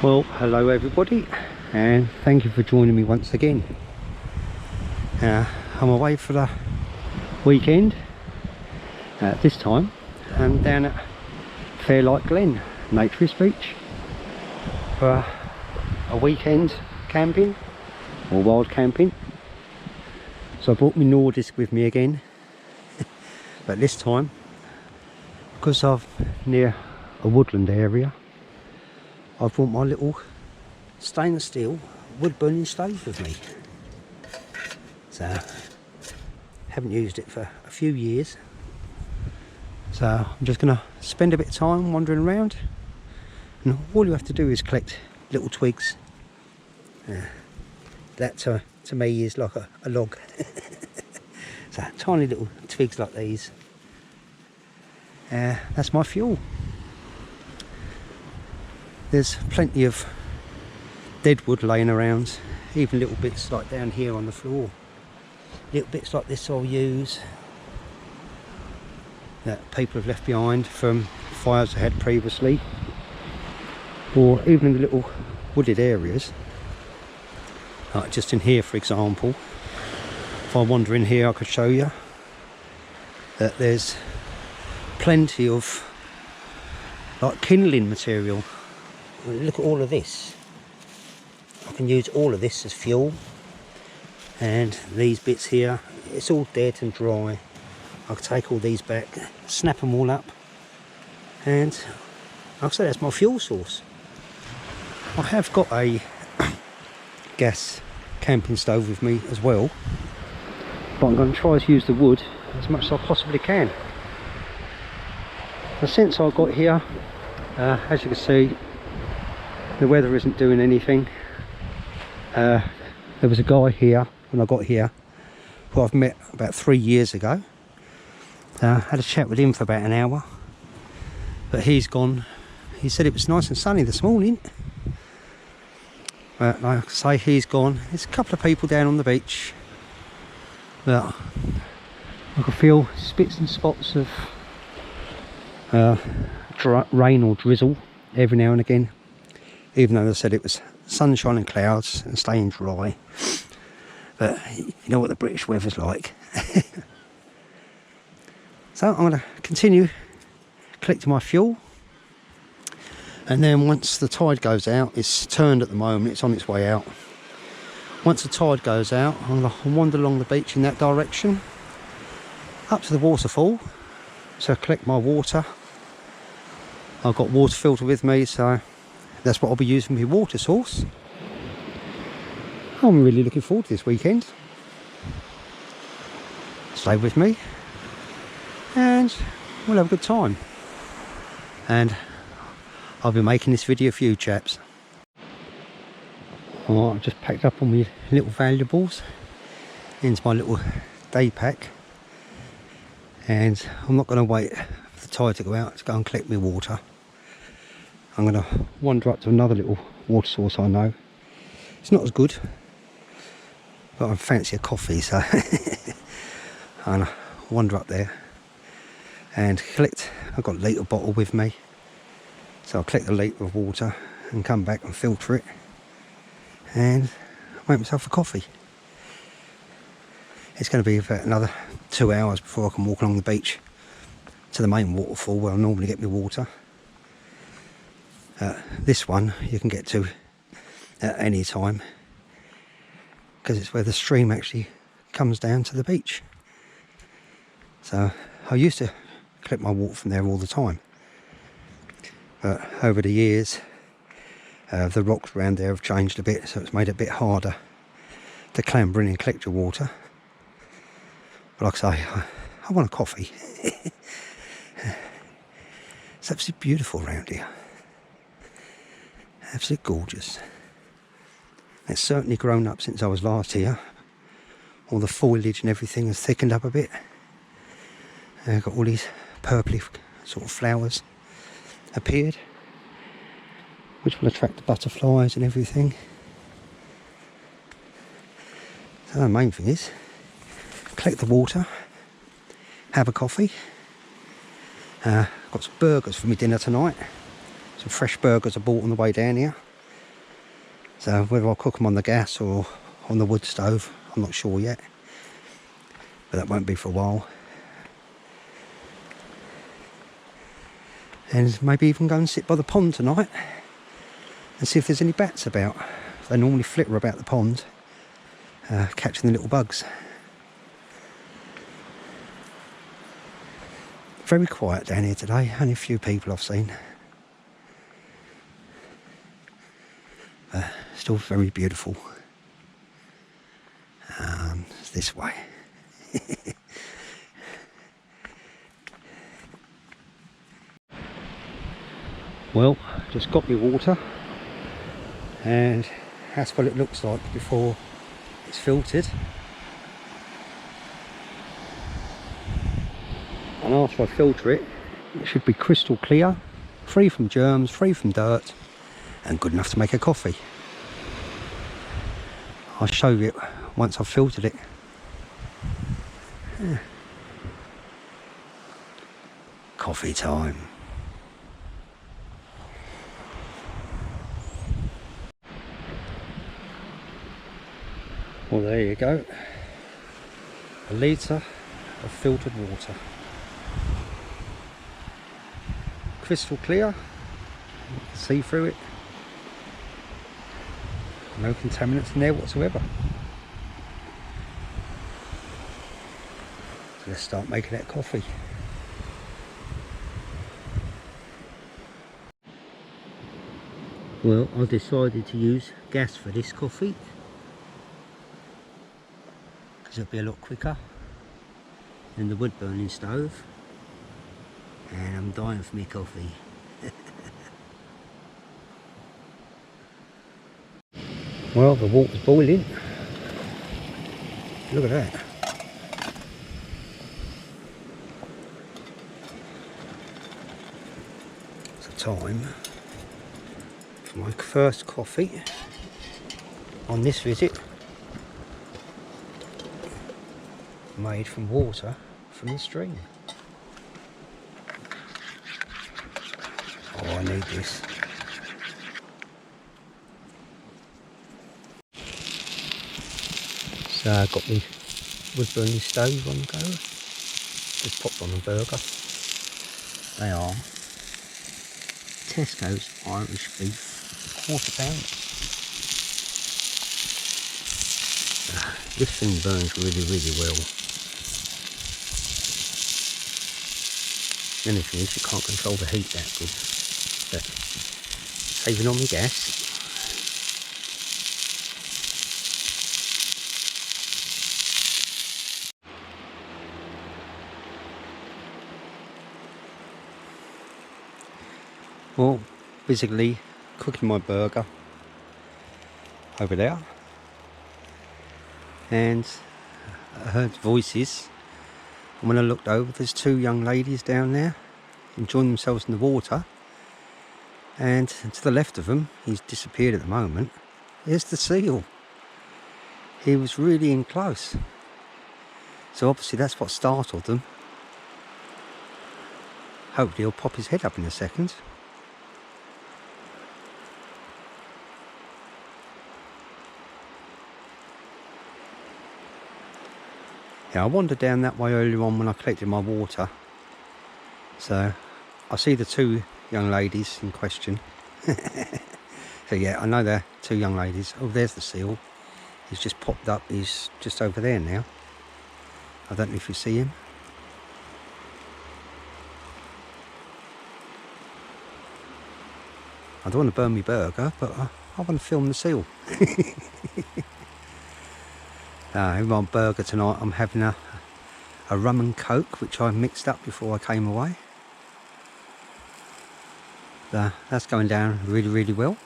Well, hello everybody, and thank you for joining me once again. I'm away for the weekend. This time I'm down at Fairlight Glen, Naturist Beach, for a weekend camping or wild camping. So I brought my naturist with me again, but this time, because I'm near a woodland area, I've brought my little stainless steel wood burning stove with me. So, haven't used it for a few years. So I'm just going to spend a bit of time wandering around, and all you have to do is collect little twigs. That to me is like a log. So tiny little twigs like these. That's my fuel. There's plenty of dead wood laying around, even little bits like down here on the floor. Little bits like this I'll use, that people have left behind from fires they had previously, or even in the little wooded areas. Like just in here, for example, if I wander in here, I could show you that there's plenty of like kindling material. Look at all of this. I can use all of this as fuel, and these bits here, it's all dead and dry. I can take all these back, snap them all up, and like I say, that's my fuel source. I have got a gas camping stove with me as well, but I'm going to try to use the wood as much as I possibly can. And since I got here, as you can see, the weather isn't doing anything. There was a guy here when I got here who I've met about 3 years ago. Had a chat with him for about an hour, but he's gone. He said it was nice and sunny this morning, but like I say, he's gone. There's a couple of people down on the beach, but I can feel spits and spots of rain or drizzle every now and again, even though they said it was sunshine and clouds and staying dry. But you know what the British weather's like. So I'm going to continue collecting my fuel, and then once the tide goes out, it's turned at the moment, it's on its way out. Once the tide goes out, I'm going to wander along the beach in that direction up to the waterfall to collect my water. I've got water filter with me, so that's what I'll be using for my water source. I'm really looking forward to this weekend. Stay with me and we'll have a good time. And I'll be making this video for you chaps. Alright, I've just packed up all my little valuables into my little day pack, and I'm not going to wait for the tide to go out to go and collect my water. I'm going to wander up to another little water source I know. It's not as good, but I fancy a coffee, so I'm going to wander up there and collect. I've got a litre bottle with me, so I'll collect a litre of water and come back and filter it and make myself a coffee. It's going to be about another 2 hours before I can walk along the beach to the main waterfall where I normally get my water. This one you can get to at any time, because it's where the stream actually comes down to the beach. So I used to collect my water from there all the time, but over the years the rocks around there have changed a bit, so it's made it a bit harder to clamber in and collect your water. But like I say, I want a coffee. It's absolutely beautiful around here. Absolutely gorgeous. It's certainly grown up since I was last here. All the foliage and everything has thickened up a bit. I've got all these purpley sort of flowers appeared, which will attract the butterflies and everything. So the main thing is collect the water, have a coffee. Got some burgers for my dinner tonight. Some fresh burgers I bought on the way down here. So whether I'll cook them on the gas or on the wood stove, I'm not sure yet, but that won't be for a while. And maybe even go and sit by the pond tonight and see if there's any bats about. They normally flitter about the pond, catching the little bugs. Very quiet down here today, only a few people I've seen. Still very beautiful. It's this way. Well, just got my water, and that's what it looks like before it's filtered. And after I filter it, it should be crystal clear, free from germs, free from dirt, and good enough to make a coffee. I'll show you it once I've filtered it. Yeah. Coffee time. Well, there you go. A litre of filtered water. Crystal clear. You can see through it. No contaminants in there whatsoever. So let's start making that coffee. Well, I decided to use gas for this coffee because it'll be a lot quicker than the wood burning stove, and I'm dying for me coffee. Well, the water's boiling. Look at that. It's the time for my first coffee on this visit, made from water from the stream. Oh, I need this. So I've got my wood burning stove on the go. Just popped on a burger. They are Tesco's Irish beef £1/4. This thing burns really, really well. The only thing is you can't control the heat that good. But saving on my gas. Well, basically cooking my burger over there, and I heard voices, and when I looked over, there's two young ladies down there enjoying themselves in the water, and to the left of them, he's disappeared at the moment, there's the seal. He was really in close, so obviously that's what startled them. Hopefully he'll pop his head up in a second. Yeah, I wandered down that way earlier on when I collected my water, so I see the two young ladies in question. So yeah, I know they're two young ladies. Oh, there's the seal. He's just popped up. He's just over there now. I don't know if you see him. I don't want to burn my burger, but I want to film the seal. In my burger tonight, I'm having a rum and coke, which I mixed up before I came away. That's going down really, really well.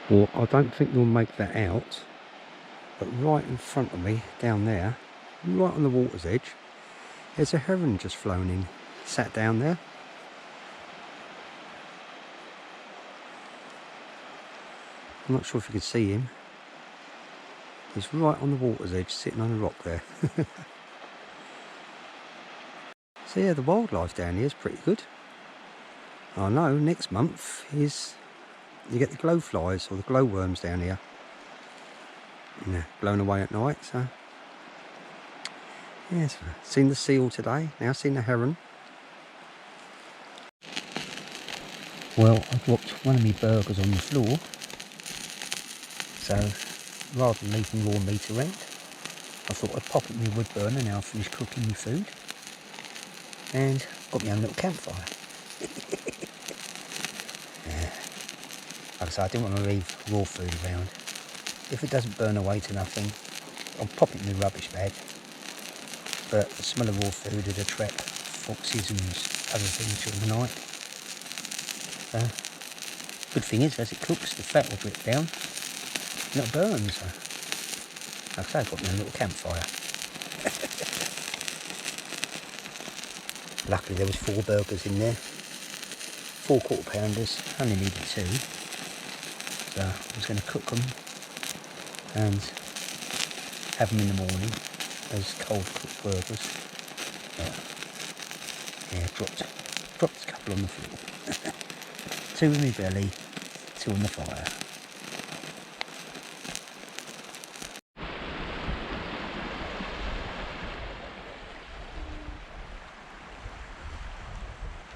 Well, I don't think you'll make that out, but right in front of me, down there, right on the water's edge, there's a heron just flown in, sat down there. I'm not sure if you can see him. He's right on the water's edge, sitting on a rock there. So yeah, the wildlife down here is pretty good. I know next month is you get the glow flies or the glow worms down here. Blown away at night. So yes, seen the seal today. Now seen the heron. Well, I dropped one of my burgers on the floor, so rather than leaving raw meat around, I thought I'd pop it in my wood burner now I've finished cooking my food, and got my own little campfire. Yeah. Like I said, I didn't want to leave raw food around. If it doesn't burn away to nothing, I'll pop it in the rubbish bag. But the smell of raw food would attract foxes and other things during the night. Good thing is, as it cooks, the fat will drip down and it'll burn. So, like I say, I've got my little campfire. Luckily, there was 4 burgers in there, 4 quarter-pounders. Only needed 2, so I was going to cook them and have them in the morning as cold cooked burgers. Yeah, dropped a couple on the floor. 2 in my belly, 2 on the fire.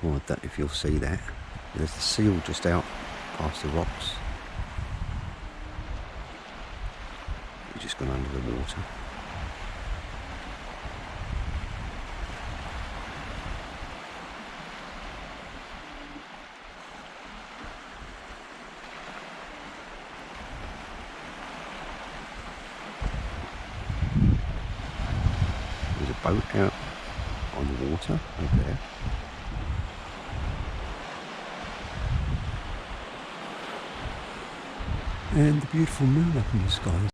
Oh, I don't know if you'll see that. There's the seal just out past the rocks. He's just gone under the water. There's a boat out on the water over there. And the beautiful moon up in the sky.